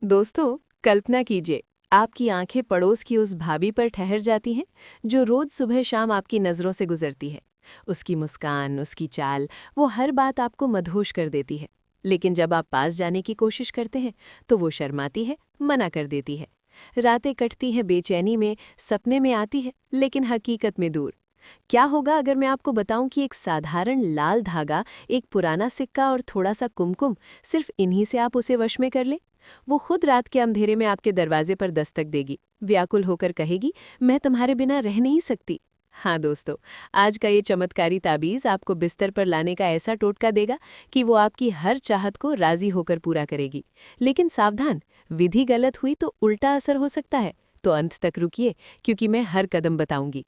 दोस्तों, कल्पना कीजिए, आपकी आंखें पड़ोस की उस भाभी पर ठहर जाती हैं जो रोज सुबह शाम आपकी नज़रों से गुजरती है। उसकी मुस्कान, उसकी चाल, वो हर बात आपको मदहोश कर देती है। लेकिन जब आप पास जाने की कोशिश करते हैं तो वो शर्माती है, मना कर देती है। रातें कटती हैं बेचैनी में, सपने में आती है, लेकिन हकीकत में दूर। क्या होगा अगर मैं आपको बताऊं कि एक साधारण लाल धागा, एक पुराना सिक्का और थोड़ा सा कुमकुम, सिर्फ इन्हीं से आप उसे वश में कर लें? वो खुद रात के अंधेरे में आपके दरवाजे पर दस्तक देगी, व्याकुल होकर कहेगी, मैं तुम्हारे बिना रह नहीं सकती। हाँ दोस्तों, आज का ये चमत्कारी ताबीज आपको बिस्तर पर लाने का ऐसा टोटका देगा कि वो आपकी हर चाहत को राजी होकर पूरा करेगी। लेकिन सावधान, विधि गलत हुई तो उल्टा असर हो सकता है। तो अंत तक रुकिए, क्योंकि मैं हर कदम बताऊंगी।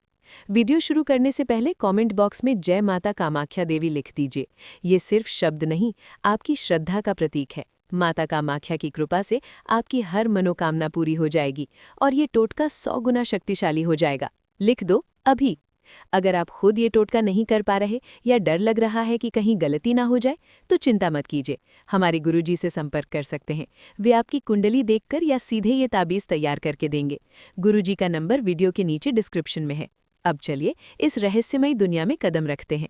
वीडियो शुरू करने से पहले कमेंट बॉक्स में जय माता कामाख्या देवी लिख दीजिए। ये सिर्फ शब्द नहीं, आपकी श्रद्धा का प्रतीक है। माता कामाख्या की कृपा से आपकी हर मनोकामना पूरी हो जाएगी और ये टोटका 100 गुना शक्तिशाली हो जाएगा। लिख दो अभी। अगर आप खुद ये टोटका नहीं कर पा रहे या डर लग रहा है कि कहीं गलती ना हो जाए, तो चिंता मत कीजिए। हमारे गुरुजी से संपर्क कर सकते हैं। वे आपकी कुंडली देखकर या सीधे ये ताबीज तैयार करके देंगे। गुरुजी का नंबर वीडियो के नीचे डिस्क्रिप्शन में है। अब चलिए इस रहस्यमयी दुनिया में कदम रखते हैं।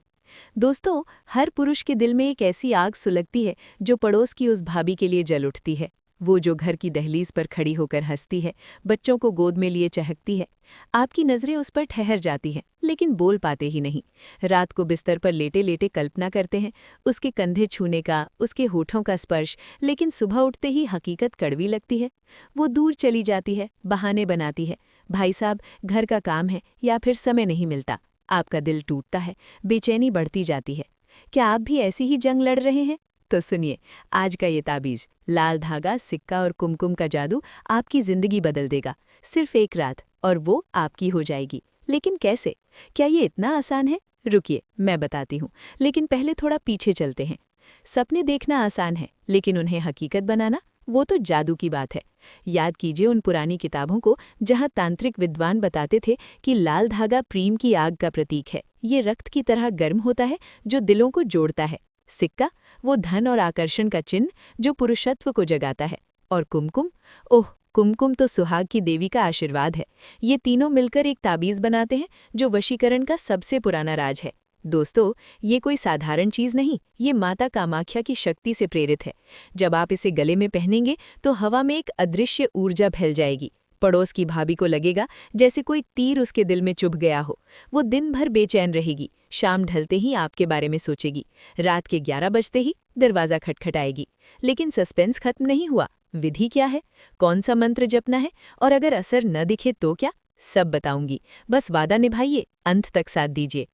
दोस्तों, हर पुरुष के दिल में एक ऐसी आग सुलगती है जो पड़ोस की उस भाभी के लिए जल उठती है। वो जो घर की दहलीज पर खड़ी होकर हंसती है, बच्चों को गोद में लिए चहकती है। आपकी नजरें उस पर ठहर जाती हैं, लेकिन बोल पाते ही नहीं। रात को बिस्तर पर लेटे लेटे कल्पना करते हैं उसके कंधे छूने का, उसके होठों का स्पर्श, लेकिन सुबह उठते ही हकीकत कड़वी लगती है। वो दूर चली जाती है, बहाने बनाती है, भाई साहब घर का काम है, या फिर समय नहीं मिलता। आपका दिल टूटता है, बेचैनी बढ़ती जाती है। क्या आप भी ऐसी ही जंग लड़ रहे हैं? तो सुनिए, आज का ये ताबीज, लाल धागा, सिक्का और कुमकुम का जादू आपकी जिंदगी बदल देगा। सिर्फ एक रात और वो आपकी हो जाएगी। लेकिन कैसे? क्या ये इतना आसान है? रुकिए, मैं बताती हूँ। लेकिन पहले थोड़ा पीछे चलते हैं। सपने देखना आसान है, लेकिन उन्हें हकीकत बनाना, वो तो जादू की बात है। याद कीजिए उन पुरानी किताबों को जहाँ तांत्रिक विद्वान बताते थे कि लाल धागा प्रेम की आग का प्रतीक है। ये रक्त की तरह गर्म होता है, जो दिलों को जोड़ता है। सिक्का, वो धन और आकर्षण का चिन्ह जो पुरुषत्व को जगाता है। और कुमकुम, ओह, कुमकुम तो सुहाग की देवी का आशीर्वाद है। ये तीनों मिलकर एक ताबीज बनाते हैं जो वशीकरण का सबसे पुराना राज है। दोस्तों, ये कोई साधारण चीज नहीं, ये माता कामाख्या की शक्ति से प्रेरित है। जब आप इसे गले में पहनेंगे तो हवा में एक अदृश्य ऊर्जा फैल जाएगी। पड़ोस की भाभी को लगेगा जैसे कोई तीर उसके दिल में चुभ गया हो। वो दिन भर बेचैन रहेगी, शाम ढलते ही आपके बारे में सोचेगी, रात के 11 बजते ही दरवाजा खटखटाएगी। लेकिन सस्पेंस खत्म नहीं हुआ। विधि क्या है, कौन सा मंत्र जपना है, और अगर असर न दिखे तो क्या? सब बताऊंगी, बस वादा निभाइए, अंत तक साथ दीजिए।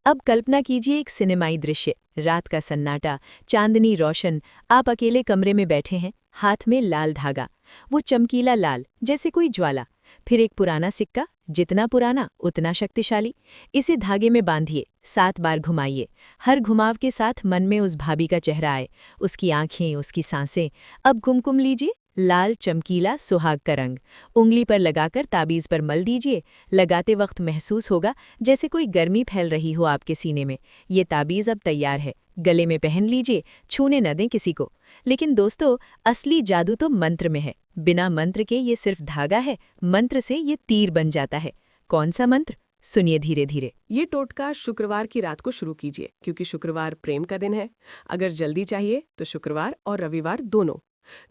अब कल्पना कीजिए एक सिनेमाई दृश्य, रात का सन्नाटा, चांदनी रोशन, आप अकेले कमरे में बैठे हैं, हाथ में लाल धागा, वो चमकीला लाल जैसे कोई ज्वाला। फिर एक पुराना सिक्का, जितना पुराना उतना शक्तिशाली। इसे धागे में बांधिए, 7 बार घुमाइए। हर घुमाव के साथ मन में उस भाभी का चेहरा आए, उसकी आंखें, उसकी सांसें। अब कुमकुम लीजिए, लाल चमकीला सुहाग का रंग, उंगली पर लगाकर ताबीज पर मल दीजिए। लगाते वक्त महसूस होगा जैसे कोई गर्मी फैल रही हो आपके सीने में। ये ताबीज अब तैयार है, गले में पहन लीजिए, छूने न दें किसी को। लेकिन दोस्तों, असली जादू तो मंत्र में है। बिना मंत्र के ये सिर्फ धागा है, मंत्र से ये तीर बन जाता है। कौन सा मंत्र? सुनिए धीरे धीरे। ये टोटका शुक्रवार की रात को शुरू कीजिए, क्योंकि शुक्रवार प्रेम का दिन है। अगर जल्दी चाहिए तो शुक्रवार और रविवार दोनों।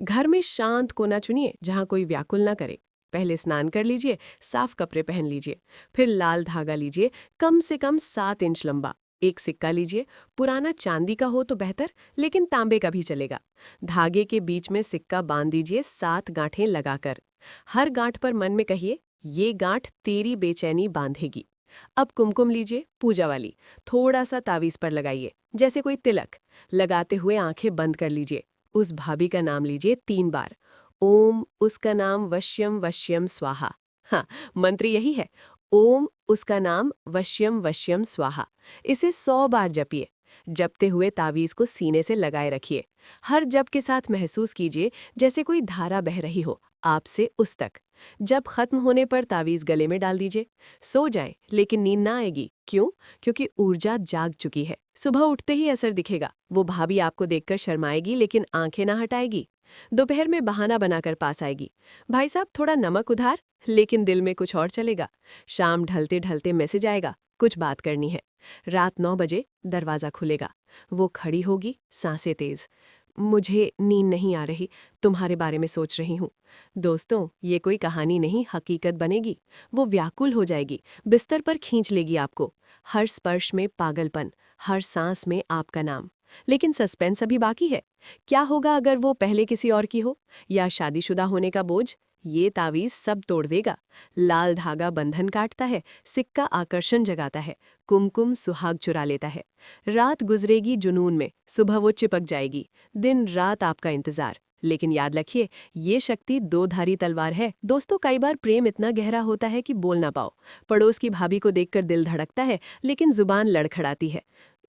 घर में शांत कोना चुनिए जहाँ कोई व्याकुल ना करे। पहले स्नान कर लीजिए, साफ कपड़े पहन लीजिए। फिर लाल धागा लीजिए, कम से कम 7 इंच लंबा। एक सिक्का लीजिए, पुराना चांदी का हो तो बेहतर, लेकिन तांबे का भी चलेगा। धागे के बीच में सिक्का बांध दीजिए 7 गांठें लगाकर। हर गांठ पर मन में कहिए, ये गांठ तेरी बेचैनी बांधेगी। अब कुमकुम लीजिए, पूजा वाली, थोड़ा सा तावीज पर लगाइए, जैसे कोई तिलक। लगाते हुए आंखें बंद कर लीजिए। उस भाभी का नाम लीजिए 3 बार। ओम, उसका नाम वश्यम वश्यम स्वाहा। हाँ, मंत्र यही है, ओम, उसका नाम वश्यम वश्यम स्वाहा। इसे 100 बार जपिए। जपते हुए तावीज को सीने से लगाए रखिए। हर जप के साथ महसूस कीजिए जैसे कोई धारा बह रही हो, आपसे उस तक। जब खत्म होने पर तावीज गले में डाल दीजिए। सो जाएं, लेकिन नींद ना आएगी। क्यों? क्योंकि ऊर्जा जाग चुकी है। सुबह उठते ही असर दिखेगा। वो भाभी आपको देखकर शर्माएगी, लेकिन आंखें ना हटाएगी। दोपहर में बहाना बनाकर पास आएगी, भाई साहब थोड़ा नमक उधार, लेकिन दिल में कुछ और चलेगा। शाम ढलते ढलते मैसेज आएगा, कुछ बात करनी है। रात 9 बजे दरवाज़ा खुलेगा, वो खड़ी होगी, सांसें तेज। मुझे नींद नहीं आ रही, तुम्हारे बारे में सोच रही हूँ। दोस्तों, ये कोई कहानी नहीं, हकीकत बनेगी। वो व्याकुल हो जाएगी, बिस्तर पर खींच लेगी आपको। हर स्पर्श में पागलपन, हर सांस में आपका नाम। लेकिन सस्पेंस अभी बाकी है। क्या होगा अगर वो पहले किसी और की हो, या शादीशुदा होने का बोझ? ये तावीज़ सब तोड़ देगा। लाल धागा बंधन काटता है, सिक्का आकर्षण जगाता है, कुमकुम सुहाग चुरा लेता है। रात गुजरेगी जुनून में, सुबह वो चिपक जाएगी। दिन रात आपका इंतजार। लेकिन याद रखिए, ये शक्ति दो धारी तलवार है। दोस्तों, कई बार प्रेम इतना गहरा होता है कि बोल ना पाओ। पड़ोस की भाभी को देखकर दिल धड़कता है, लेकिन जुबान लड़खड़ाती है।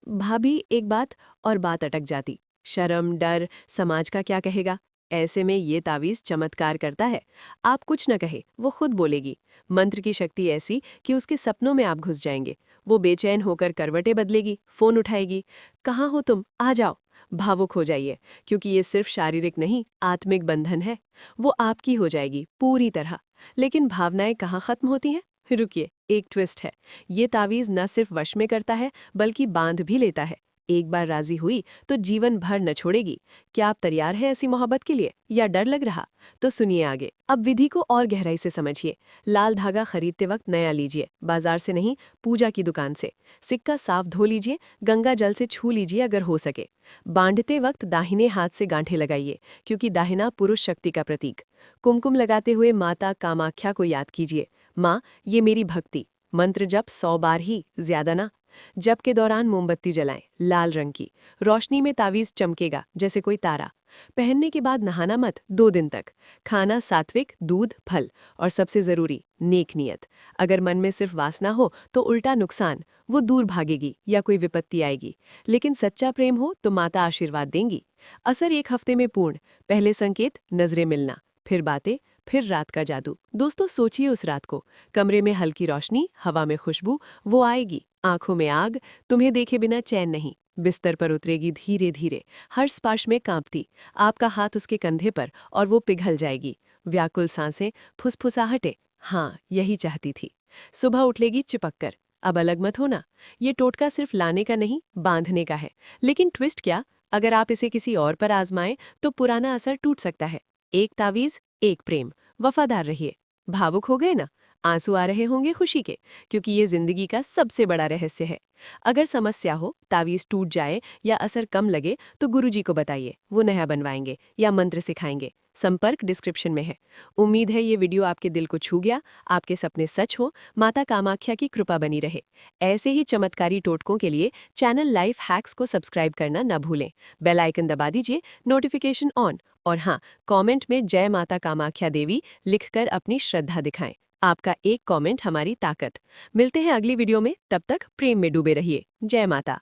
भाभी एक बात, और बात अटक जाती। शर्म, डर, समाज का क्या कहेगा। ऐसे में ये तावीज़ चमत्कार करता है। आप कुछ न कहे, वो खुद बोलेगी। मंत्र की शक्ति ऐसी कि उसके सपनों में आप घुस जाएंगे। वो बेचैन होकर करवटें बदलेगी, फोन उठाएगी। कहाँ हो तुम, आ जाओ। भावुक हो जाइए, क्योंकि ये सिर्फ शारीरिक नहीं, आत्मिक बंधन है। वो आपकी हो जाएगी पूरी तरह। लेकिन भावनाएं कहाँ खत्म होती हैं? रुकिए, एक ट्विस्ट है। ये तावीज़ न सिर्फ वश में करता है, बल्कि बांध भी लेता है। एक बार राजी हुई तो जीवन भर न छोड़ेगी। क्या आप तैयार हैं ऐसी मोहब्बत के लिए, या डर लग रहा? तो सुनिए आगे। अब विधि को और गहराई से समझिए। लाल धागा खरीदते वक्त नया लीजिए, बाजार से नहीं, पूजा की दुकान से। सिक्का साफ धो लीजिए, गंगा जल से छू लीजिए अगर हो सके। बांधते वक्त दाहिने हाथ से गांठें लगाइए, क्योंकि दाहिना पुरुष शक्ति का प्रतीक। कुमकुम लगाते हुए माता कामाख्या को याद कीजिए। माँ, ये मेरी भक्ति। मंत्र जप 100 बार ही, ज्यादा ना। जप के दौरान मोमबत्ती जलाएं, लाल रंग की। रोशनी में तावीज़ चमकेगा जैसे कोई तारा। पहनने के बाद नहाना मत 2 दिन तक। खाना सात्विक, दूध, फल। और सबसे ज़रूरी, नेक नियत। अगर मन में सिर्फ वासना हो तो उल्टा नुकसान, वो दूर भागेगी या कोई विपत्ति आएगी। लेकिन सच्चा प्रेम हो तो माता आशीर्वाद देंगी। असर 1 हफ्ते में पूर्ण। पहले संकेत, नजरें मिलना, फिर बातें, फिर रात का जादू। दोस्तों, सोचिए उस रात को। कमरे में हल्की रोशनी, हवा में खुशबू, वो आएगी। आंखों में आग, तुम्हें देखे बिना चैन नहीं। बिस्तर पर उतरेगी धीरे धीरे, हर स्पर्श में कांपती। आपका हाथ उसके कंधे पर, और वो पिघल जाएगी। व्याकुल सांसें, फुसफुसाहटें। हाँ, यही चाहती थी। सुबह उठलेगी चिपक कर। अब अलग मत होना। ये टोटका सिर्फ लाने का नहीं, बांधने का है। लेकिन ट्विस्ट क्या, अगर आप इसे किसी और पर आजमाएं तो पुराना असर टूट सकता है। एक तावीज़, एक प्रेम। वफादार रहिए। भावुक हो गए ना? आंसू आ रहे होंगे खुशी के, क्योंकि ये जिंदगी का सबसे बड़ा रहस्य है। अगर समस्या हो, तावीज़ टूट जाए या असर कम लगे तो गुरुजी को बताइए, वो नया बनवाएंगे या मंत्र सिखाएंगे। संपर्क डिस्क्रिप्शन में है। उम्मीद है ये वीडियो आपके दिल को छू गया, आपके सपने सच हो, माता कामाख्या की कृपा बनी रहे। ऐसे ही चमत्कारी टोटकों के लिए चैनल लाइफ हैक्स को सब्सक्राइब करना न भूलें। बेल आइकन दबा दीजिए, नोटिफिकेशन ऑन। और हाँ, कमेंट में जय माता कामाख्या देवी लिखकर अपनी श्रद्धा दिखाएं। आपका एक कमेंट हमारी ताकत। मिलते हैं अगली वीडियो में, तब तक प्रेम में डूबे रहिए। जय माता।